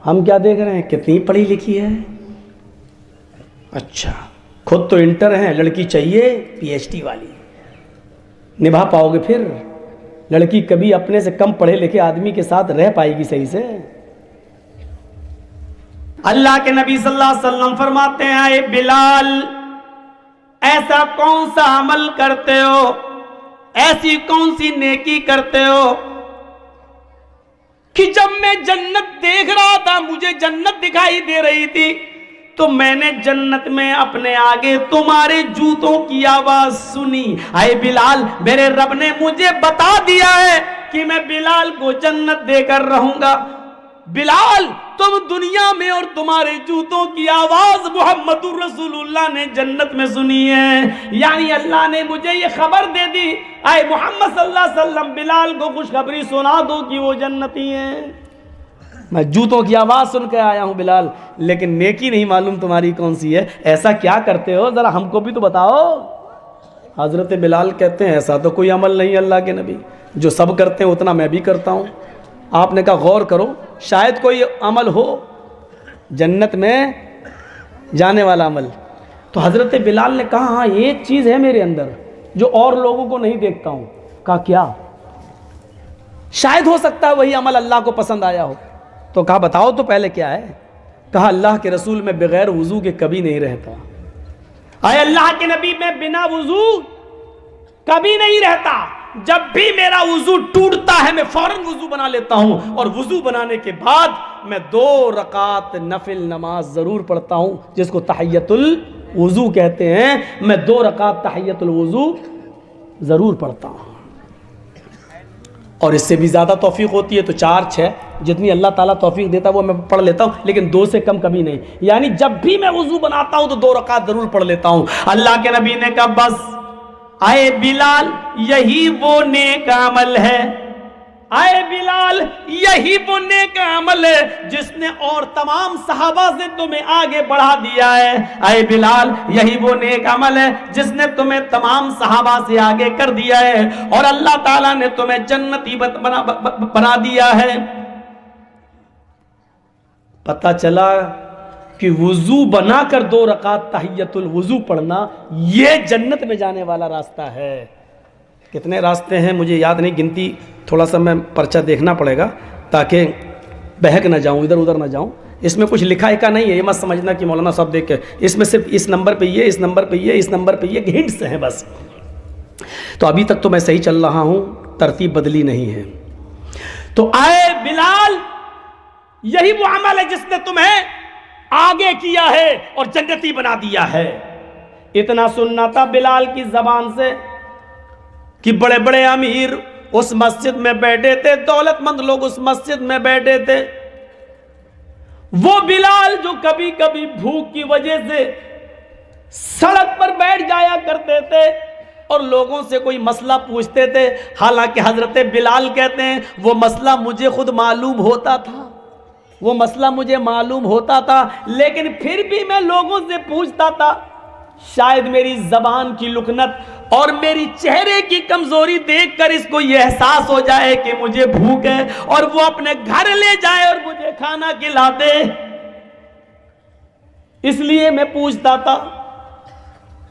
ہم کیا دیکھ رہے ہیں کتنی پڑھی لکھی ہے. اچھا خود تو انٹر ہیں, لڑکی چاہیے پی ایچ ڈی والی. نبھا پاؤ گے پھر؟ لڑکی کبھی اپنے سے کم پڑھے لکھے آدمی کے ساتھ رہ پائے گی صحیح سے؟ اللہ کے نبی صلی اللہ علیہ وسلم فرماتے ہیں اے بلال ایسا کون سا عمل کرتے ہو, ایسی کون سی نیکی کرتے ہو کہ جب میں جنت دیکھ رہا تھا, مجھے جنت دکھائی دے رہی تھی, تو میں نے جنت میں اپنے آگے تمہارے جوتوں کی آواز سنی. اے بلال میرے رب نے مجھے بتا دیا ہے کہ میں بلال کو جنت دے کر رہوں گا. بلال تم دنیا میں اور تمہارے جوتوں کی آواز محمد رسول اللہ نے جنت میں سنی ہے. یعنی اللہ نے مجھے یہ خبر دے دی, اے محمد صلی اللہ علیہ وسلم بلال کو خوشخبری سنا دو کہ وہ جنتی ہیں. میں جوتوں کی آواز سن کے آیا ہوں بلال, لیکن نیکی نہیں معلوم تمہاری کون سی ہے. ایسا کیا کرتے ہو ذرا ہم کو بھی تو بتاؤ. حضرت بلال کہتے ہیں ایسا تو کوئی عمل نہیں اللہ کے نبی, جو سب کرتے ہیں اتنا میں بھی کرتا ہوں. آپ نے کہا غور کرو, شاید کوئی عمل ہو جنت میں جانے والا عمل. تو حضرت بلال نے کہا ہاں ایک چیز ہے میرے اندر جو اور لوگوں کو نہیں دیکھتا ہوں. کہا کیا؟ شاید ہو سکتا ہے وہی عمل اللہ کو پسند آیا ہو. تو کہا بتاؤ تو پہلے کیا ہے؟ کہا اللہ کے رسول میں بغیر وضو کے کبھی نہیں رہتا. اے اللہ کے نبی میں بنا وضو کبھی نہیں رہتا. جب بھی میرا وضو ٹوٹتا ہے میں فوراً وضو بنا لیتا ہوں, اور وضو بنانے کے بعد میں 2 رکعت نفل نماز ضرور پڑھتا ہوں جس کو تحیۃ الوضو کہتے ہیں. میں 2 رکعت تحیۃ الوضو ضرور پڑھتا ہوں, اور اس سے بھی زیادہ توفیق ہوتی ہے تو 4 6 جتنی اللہ تعالیٰ توفیق دیتا ہے وہ میں پڑھ لیتا ہوں, لیکن 2 سے کم کبھی نہیں. یعنی جب بھی میں وضو بناتا ہوں تو 2 رکعت ضرور پڑھ لیتا ہوں. اللہ کے نبی نے کہا بس اے بلال یہی وہ نیک عمل ہے, اے بلال یہی وہ نیک عمل ہے جس نے اور تمام صحابہ سے تمہیں آگے بڑھا دیا ہے. اے بلال یہی وہ نیک عمل ہے جس نے تمہیں تمام صحابہ سے آگے کر دیا ہے, اور اللہ تعالیٰ نے تمہیں جنتی بنا دیا ہے. پتہ چلا کہ وضو بنا کر 2 رکعت تحیۃ الوضو پڑھنا یہ جنت میں جانے والا راستہ ہے. کتنے راستے ہیں مجھے یاد نہیں, گنتی تھوڑا سا میں پرچہ دیکھنا پڑے گا تاکہ بہک نہ جاؤں, ادھر ادھر نہ جاؤں. اس میں کچھ لکھا کا نہیں ہے, یہ مت سمجھنا کہ مولانا صاحب دیکھ کے, اس میں صرف اس نمبر پہ یہ, اس نمبر پہ یہ, اس نمبر پہ یہ ہنٹس ہیں بس. تو ابھی تک تو میں صحیح چل رہا ہوں, ترتیب بدلی نہیں ہے. تو اے بلال یہی وہ عمل ہے جس نے تمہیں آگے کیا ہے اور جنتی بنا دیا ہے. اتنا سننا تھا بلال کی زبان سے کہ بڑے بڑے امیر اس مسجد میں بیٹھے تھے, دولت مند لوگ اس مسجد میں بیٹھے تھے. وہ بلال جو کبھی کبھی بھوک کی وجہ سے سڑک پر بیٹھ جایا کرتے تھے اور لوگوں سے کوئی مسئلہ پوچھتے تھے, حالانکہ حضرت بلال کہتے ہیں وہ مسئلہ مجھے خود معلوم ہوتا تھا, وہ مسئلہ مجھے معلوم ہوتا تھا, لیکن پھر بھی میں لوگوں سے پوچھتا تھا. شاید میری زبان کی لکنت اور میری چہرے کی کمزوری دیکھ کر اس کو یہ احساس ہو جائے کہ مجھے بھوک ہے, اور وہ اپنے گھر لے جائے اور مجھے کھانا کھلا دے. اس لیے میں پوچھتا تھا,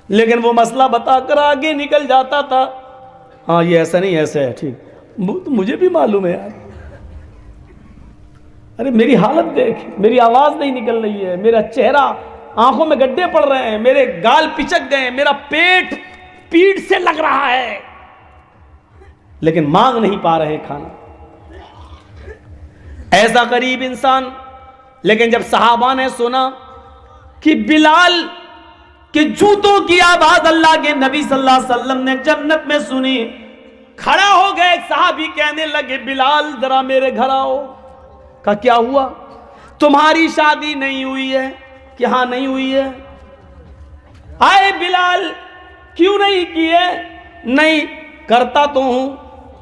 لیکن وہ مسئلہ بتا کر آگے نکل جاتا تھا. ہاں یہ ایسا نہیں, ایسا ہے, ٹھیک, مجھے بھی معلوم ہے یار. ارے میری حالت دیکھ, میری آواز نہیں نکل رہی ہے, میرا چہرہ, آنکھوں میں گڈھے پڑ رہے ہیں, میرے گال پچک گئے, میرا پیٹ پیٹ سے لگ رہا ہے, لیکن مانگ نہیں پا رہے کھانا. ایسا غریب انسان. لیکن جب صحابہ نے سنا کہ بلال کے جوتوں کی آواز اللہ کے نبی صلی اللہ علیہ وسلم نے جنت میں سنی, کھڑا ہو گئے. ایک صحابی کہنے لگے بلال ذرا میرے گھر آؤ. کہا کیا ہوا؟ تمہاری شادی نہیں ہوئی ہے؟ کہ ہاں نہیں ہوئی ہے. آئے بلال کیوں نہیں کیے؟ نہیں کرتا تو ہوں,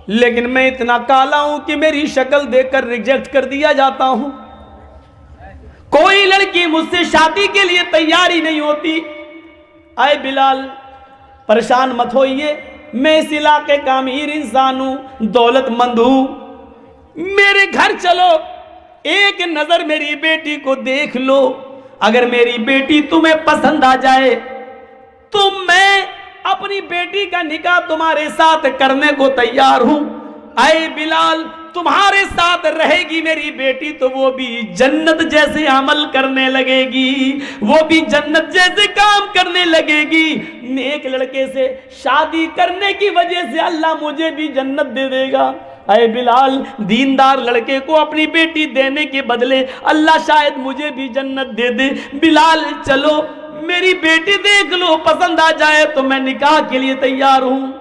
لیکن میں اتنا کالا ہوں کہ میری شکل دیکھ کر ریجیکٹ کر دیا جاتا ہوں. کوئی لڑکی مجھ سے شادی کے لیے تیاری نہیں ہوتی. آئے بلال پریشان مت ہوئیے, میں اس علاقے کا امیر انسان ہوں, دولت مند ہوں, میرے گھر چلو, ایک نظر میری بیٹی کو دیکھ لو، اگر میری بیٹی تمہیں پسند آ جائے تو میں اپنی بیٹی کا نکاح تمہارے ساتھ کرنے کو تیار ہوں۔ اے بلال، تمہارے ساتھ رہے گی میری بیٹی تو وہ بھی جنت جیسے عمل کرنے لگے گی، وہ بھی جنت جیسے کام کرنے لگے گی۔ نیک لڑکے سے شادی کرنے کی وجہ سے اللہ مجھے بھی جنت دے دے گا۔ اے بلال، دیندار لڑکے کو اپنی بیٹی دینے کے بدلے اللہ شاید مجھے بھی جنت دے دے۔ بلال چلو میری بیٹی دیکھ لو، پسند آ جائے تو میں نکاح کے لیے تیار ہوں۔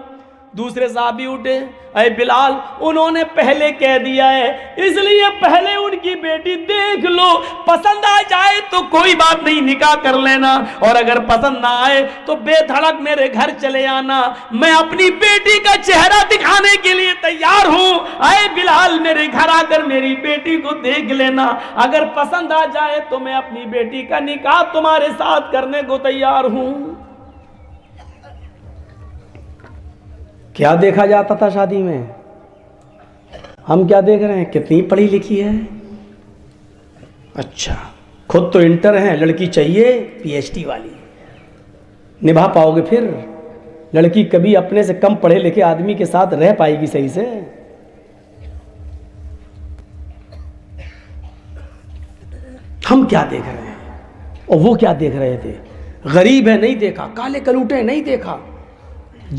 دوسرے صحابی اٹھے، اے بلال انہوں نے پہلے کہہ دیا ہے، اس لیے پہلے ان کی بیٹی دیکھ لو، پسند آ جائے تو کوئی بات نہیں نکاح کر لینا، اور اگر پسند نہ آئے تو بے دھڑک میرے گھر چلے آنا، میں اپنی بیٹی کا چہرہ دکھانے کے لیے تیار ہوں۔ اے بلال میرے گھر آ کر میری بیٹی کو دیکھ لینا، اگر پسند آ جائے تو میں اپنی بیٹی کا نکاح تمہارے ساتھ کرنے کو تیار ہوں۔ کیا دیکھا جاتا تھا شادی میں؟ ہم کیا دیکھ رہے ہیں؟ کتنی پڑھی لکھی ہے؟ اچھا خود تو انٹر ہیں، لڑکی چاہیے پی ایچ ڈی والی، نبھا پاؤ گے پھر؟ لڑکی کبھی اپنے سے کم پڑھے لکھے آدمی کے ساتھ رہ پائے گی صحیح سے؟ ہم کیا دیکھ رہے ہیں اور وہ کیا دیکھ رہے تھے؟ غریب ہے نہیں دیکھا، کالے کلوٹے نہیں دیکھا،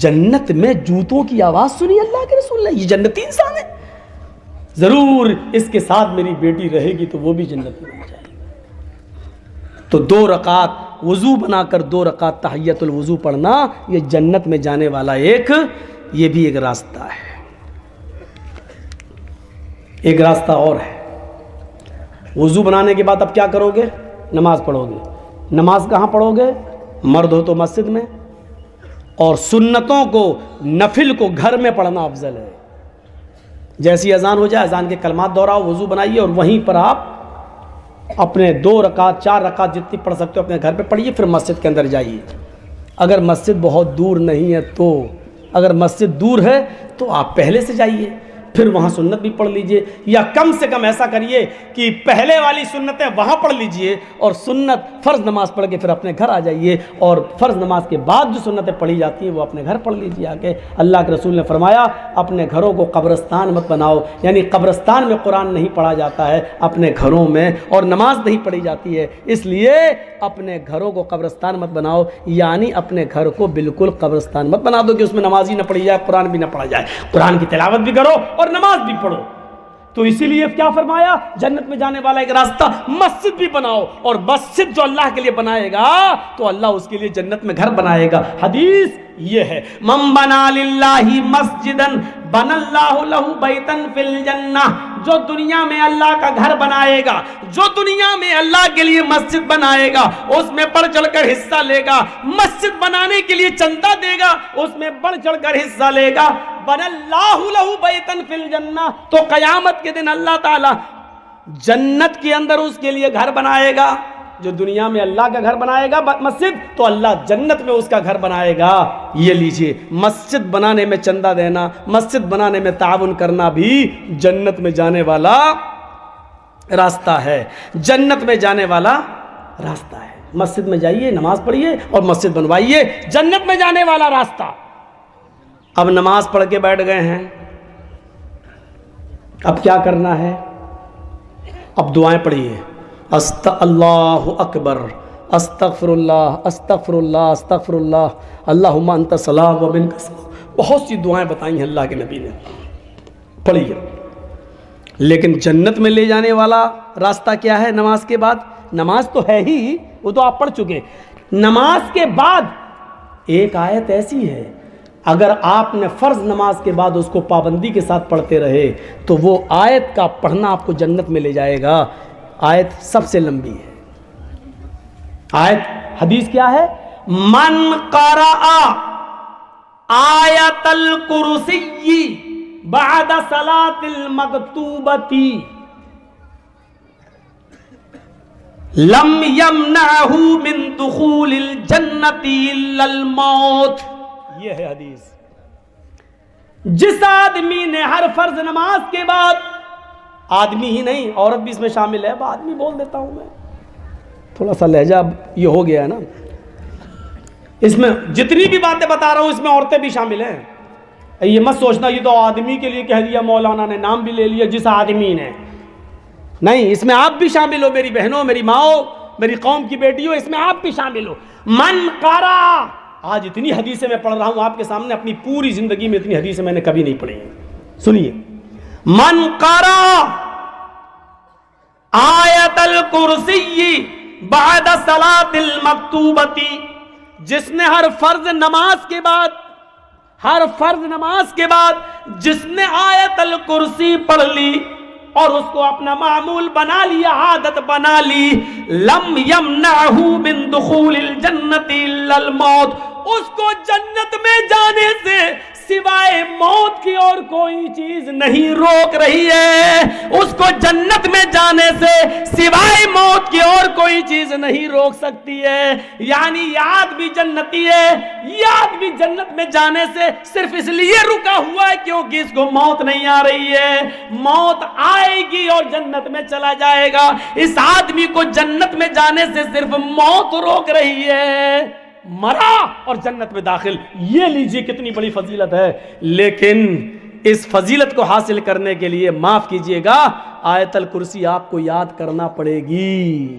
جنت میں جوتوں کی آواز سنی اللہ کے رسول نے، یہ جنتی انسان ہے، ضرور اس کے ساتھ میری بیٹی رہے گی تو وہ بھی جنت میں جائے گی۔ تو 2 رکعت وضو بنا کر 2 رکعت تحیۃ الوضو پڑھنا، یہ جنت میں جانے والا یہ بھی ایک راستہ ہے۔ ایک راستہ اور ہے، وضو بنانے کے بعد اب کیا کرو گے؟ نماز پڑھو گے۔ نماز کہاں پڑھو گے؟ مرد ہو تو مسجد میں، اور سنتوں کو نفل کو گھر میں پڑھنا افضل ہے۔ جیسی اذان ہو جائے اذان کے کلمات دہراؤ، وضو بنائیے اور وہیں پر آپ اپنے 2 رکعت 4 رکعت جتنی پڑھ سکتے ہو اپنے گھر پہ پڑھیے، پھر مسجد کے اندر جائیے۔ اگر مسجد بہت دور نہیں ہے تو، اگر مسجد دور ہے تو آپ پہلے سے جائیے، پھر وہاں سنت بھی پڑھ لیجئے، یا کم سے کم ایسا کریے کہ پہلے والی سنتیں وہاں پڑھ لیجئے اور سنت فرض نماز پڑھ کے پھر اپنے گھر آ جائیے، اور فرض نماز کے بعد جو سنتیں پڑھی جاتی ہیں وہ اپنے گھر پڑھ لیجئے آ کے۔ اللہ کے رسول نے فرمایا اپنے گھروں کو قبرستان مت بناؤ، یعنی قبرستان میں قرآن نہیں پڑھا جاتا ہے، اپنے گھروں میں، اور نماز نہیں پڑھی جاتی ہے، اس لیے اپنے گھروں کو قبرستان مت بناؤ، یعنی اپنے گھر کو بالکل قبرستان مت بنا دو کہ اس میں نماز ہی نہ پڑھی جائے، قرآن بھی نہ پڑھا جائے، قرآن کی تلاوت بھی کرو اور نماز بھی پڑھو۔ تو اسی لیے کیا فرمایا؟ جنت میں جانے والا ایک راستہ مسجد بھی بناؤ، اور مسجد جو اللہ کے لیے بنائے گا تو اللہ اس کے لیے جنت میں گھر بنائے گا۔ حدیث یہ ہے، من بنا للہ مسجدا بنا اللہ لہ بیتا فی الجنہ، جو دنیا میں اللہ کا گھر بنائے گا، جو دنیا میں اللہ کے لیے مسجد بنائے گا، اس میں بڑھ چڑھ کر حصہ لے گا، مسجد بنانے کے لیے چندہ دے گا، اس میں بڑھ چڑھ کر حصہ لے گا، بنا اللہ لہ بیتا فی الجنہ، تو قیامت کے دن اللہ تعالی جنت کے اندر اس کے لیے گھر بنائے گا۔ جو دنیا میں اللہ کا گھر بنائے گا مسجد، تو اللہ جنت میں اس کا گھر بنائے گا۔ یہ لیجئے، مسجد بنانے میں چندہ دینا، مسجد بنانے میں تعاون کرنا بھی جنت میں جانے والا راستہ ہے، جنت میں جانے والا راستہ ہے۔ مسجد میں جائیے، نماز پڑھیے اور مسجد بنوائیے، جنت میں جانے والا راستہ۔ اب نماز پڑھ کے بیٹھ گئے ہیں، اب کیا کرنا ہے؟ اب دعائیں پڑھیے، اللہ اکبر، استغفر اللہ استغفر اللہ استغفر اللہ، اللہم انت السلام و منک السلام، بہت سی دعائیں بتائی ہیں اللہ کے نبی نے، پڑھیے۔ لیکن جنت میں لے جانے والا راستہ کیا ہے نماز کے بعد؟ نماز تو ہے ہی، وہ تو آپ پڑھ چکے، نماز کے بعد ایک آیت ایسی ہے، اگر آپ نے فرض نماز کے بعد اس کو پابندی کے ساتھ پڑھتے رہے تو وہ آیت کا پڑھنا آپ کو جنت میں لے جائے گا۔ آیت سب سے لمبی ہے، آیت حدیث کیا ہے؟ من قرأ آیت الکرسی بعد صلاة المکتوبۃ لم یمنعہ من دخول الجنۃ الا الموت۔ یہ ہے حدیث۔ جس آدمی نے ہر فرض نماز کے بعد آدمی ہی نہیں عورت بھی اس میں شامل ہے. اب آدمی بول دیتا ہوں میں, تھوڑا سا لہجہ اب یہ ہو گیا ہے نا. اس میں جتنی بھی باتیں بتا رہا ہوں اس میں عورتیں بھی شامل ہیں. یہ مت سوچنا یہ تو آدمی کے لیے کہہ دیا مولانا نے, نام بھی لے لیا جس آدمی نے. نہیں, اس میں آپ بھی شامل ہو میری بہنوں, میری ماؤں, میری قوم کی بیٹیوں, اس میں آپ بھی شامل ہو. من قرأ, آج اتنی حدیثیں میں پڑھ رہا ہوں آپ کے سامنے, اپنی پوری زندگی میں اتنی حدیثیں میں نے کبھی نہیں پڑھی. سنیے, من قرأ آیت الکرسی بعد صلاۃ المکتوبۃ, جس نے ہر فرض نماز کے بعد جس نے آیت الکرسی پڑھ لی اور اس کو اپنا معمول بنا لیا, عادت بنا لی, لم یمنعہ من دخول الجنت الا الموت, اس کو جنت میں جانے سے سوائے موت کی اور کوئی چیز نہیں روک رہی ہے. اس کو جنت میں جانے سے سوائے موت کی اور کوئی چیز نہیں روک سکتی ہے. یعنی یہ آدمی جنتی ہے, یہ آدمی جنت میں جانے سے صرف اس لیے رکا ہوا ہے کیونکہ اس کو موت نہیں آ رہی ہے. موت آئے گی اور جنت میں چلا جائے گا. اس آدمی کو جنت میں جانے سے صرف موت روک رہی ہے, مرا اور جنت میں داخل. یہ لیجیے کتنی بڑی فضیلت ہے. لیکن اس فضیلت کو حاصل کرنے کے لیے معاف کیجئے گا آیت الکرسی آپ کو یاد کرنا پڑے گی.